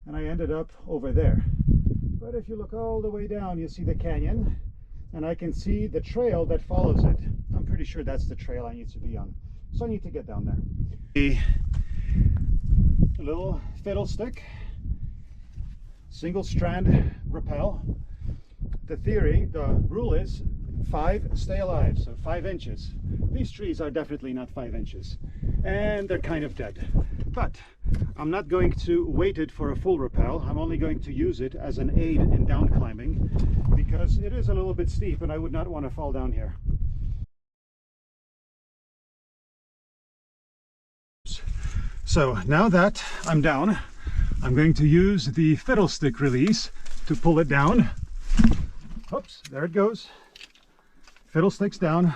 and I ended up over there. But if you look all the way down, you see the canyon, and I can see the trail that follows it. I'm pretty sure that's the trail I need to be on. So I need to get down there. A little fiddlestick, single strand rappel. The theory, the rule is 5 stay alive, so 5 inches. These trees are definitely not 5 inches, and they're kind of dead. But I'm not going to weight it for a full rappel. I'm only going to use it as an aid in down climbing, because it is a little bit steep and I would not want to fall down here. So now that I'm down, I'm going to use the fiddlestick release to pull it down. Oops, there it goes. Fiddlestick's down.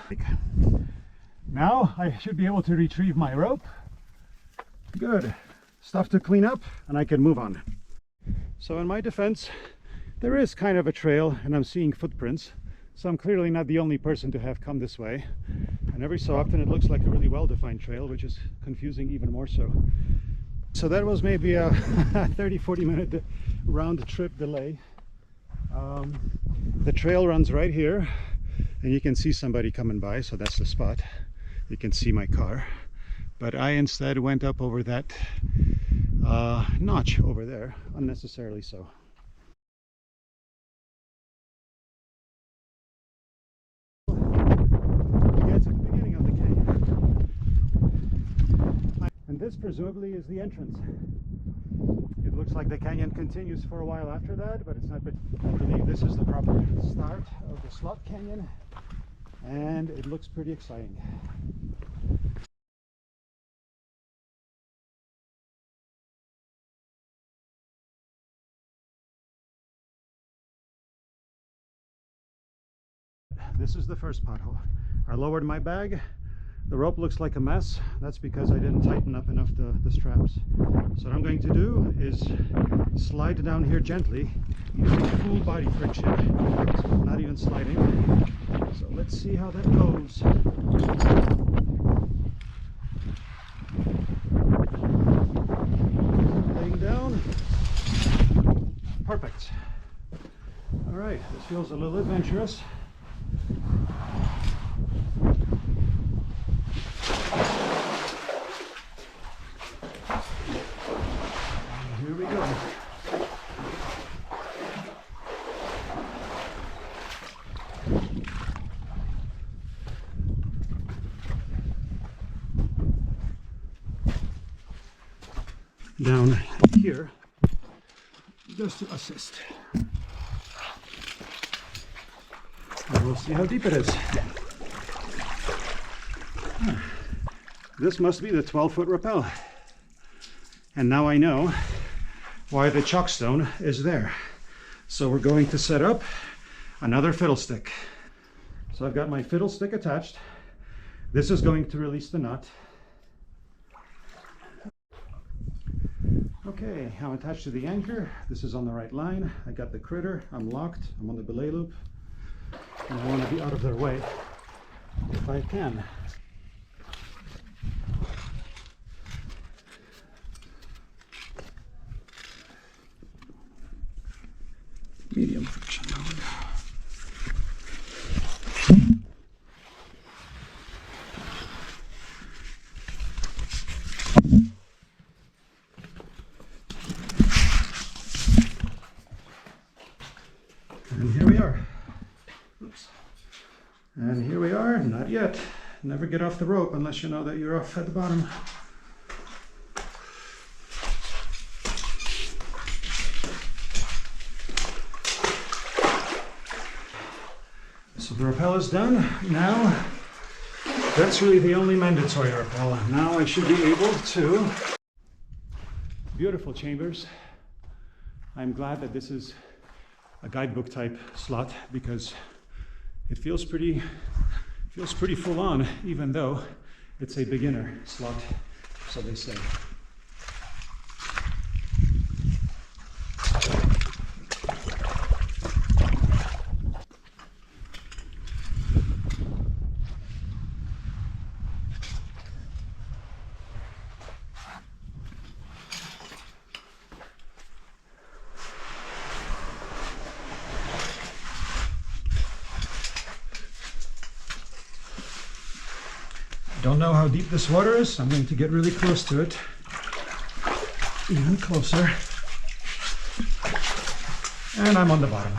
Now I should be able to retrieve my rope. Good. Stuff to clean up and I can move on. So in my defense, there is kind of a trail and I'm seeing footprints. So I'm clearly not the only person to have come this way. And every so often it looks like a really well-defined trail, which is confusing even more so. So that was maybe a 30-40 minute round trip delay. The trail runs right here and you can see somebody coming by, so that's the spot. You can see my car. But I instead went up over that notch over there, unnecessarily so. It's the beginning of the canyon. And this presumably is the entrance. It looks like the canyon continues for a while after that, but it's not. But I believe this is the proper start of the slot canyon, and it looks pretty exciting. This is the first pothole. I lowered my bag. The rope looks like a mess. That's because I didn't tighten up enough the straps. So what I'm going to do is slide down here gently using full body friction. So I'm not even sliding. So let's see how that goes. Laying down. Perfect. All right, this feels a little adventurous. Here we go. Down here, just to assist. And we'll see how deep it is. This must be the 12-foot rappel. And now I know why the chalkstone is there. So we're going to set up another fiddlestick. So I've got my fiddlestick attached. This is going to release the knot. Okay, I'm attached to the anchor. This is on the right line. I got the critter. I'm locked. I'm on the belay loop. And I want to be out of their way if I can. Medium friction mode. And here we are. Oops. And here we are, not yet. Never get off the rope unless you know that you're off at the bottom. So the rappel is done. Now, that's really the only mandatory rappel. Now I should be able to... Beautiful chambers. I'm glad that this is a guidebook type slot because it feels pretty full on, even though it's a beginner slot, so they say. Don't know how deep this water is. I'm going to get really close to it. Even closer. And I'm on the bottom.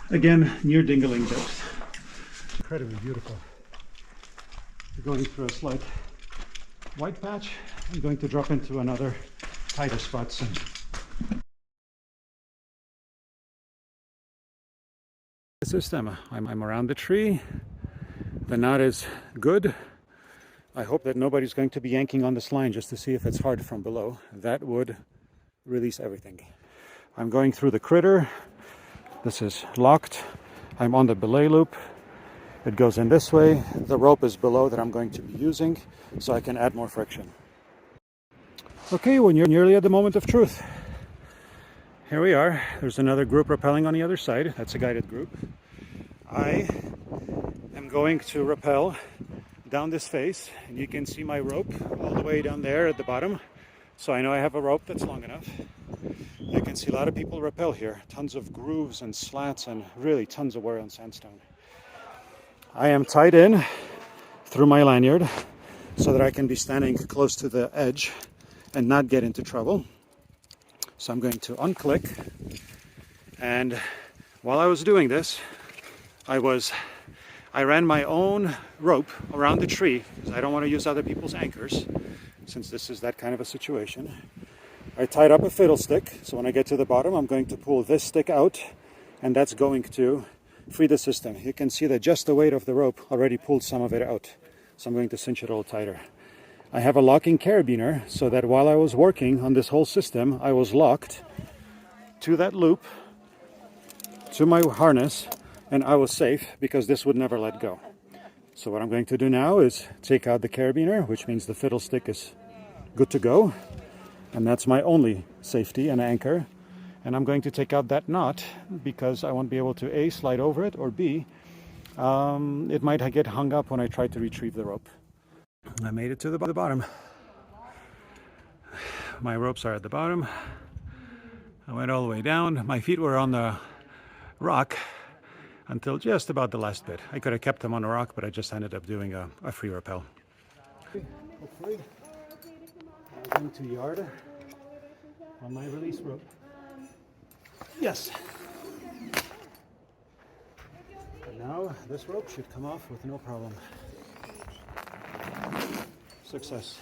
Again, near dingling depth. Incredibly beautiful. We're going through a slight white patch. I'm going to drop into another tighter spot soon. The system. I'm around the tree. The knot is good. I hope that nobody's going to be yanking on this line just to see if it's hard from below. That would release everything. I'm going through the critter. This is locked. I'm on the belay loop. It goes in this way. The rope is below that I'm going to be using, so I can add more friction. Okay, when you're nearly at the moment of truth. Here we are. There's another group rappelling on the other side. That's a guided group. I am going to rappel down this face, and you can see my rope all the way down there at the bottom. So I know I have a rope that's long enough. You can see a lot of people rappel here. Tons of grooves and slats and really tons of wear on sandstone. I am tied in through my lanyard so that I can be standing close to the edge and not get into trouble. So I'm going to unclick, and while I was doing this, I ran my own rope around the tree because I don't want to use other people's anchors since this is that kind of a situation. I tied up a fiddle stick, so when I get to the bottom, I'm going to pull this stick out, and that's going to free the system. You can see that just the weight of the rope already pulled some of it out, so I'm going to cinch it a little tighter. I have a locking carabiner so that while I was working on this whole system, I was locked to that loop, to my harness, and I was safe because this would never let go. So what I'm going to do now is take out the carabiner, which means the fiddle stick is good to go, and that's my only safety and anchor. And I'm going to take out that knot because I won't be able to A, slide over it, or B, it might get hung up when I try to retrieve the rope. I made it to the bottom. My ropes are at the bottom. I went all the way down. My feet were on the rock until just about the last bit. I could have kept them on the rock, but I just ended up doing a free rappel. Hopefully, I'm going to yard on my release rope. Yes. And now this rope should come off with no problem. Success.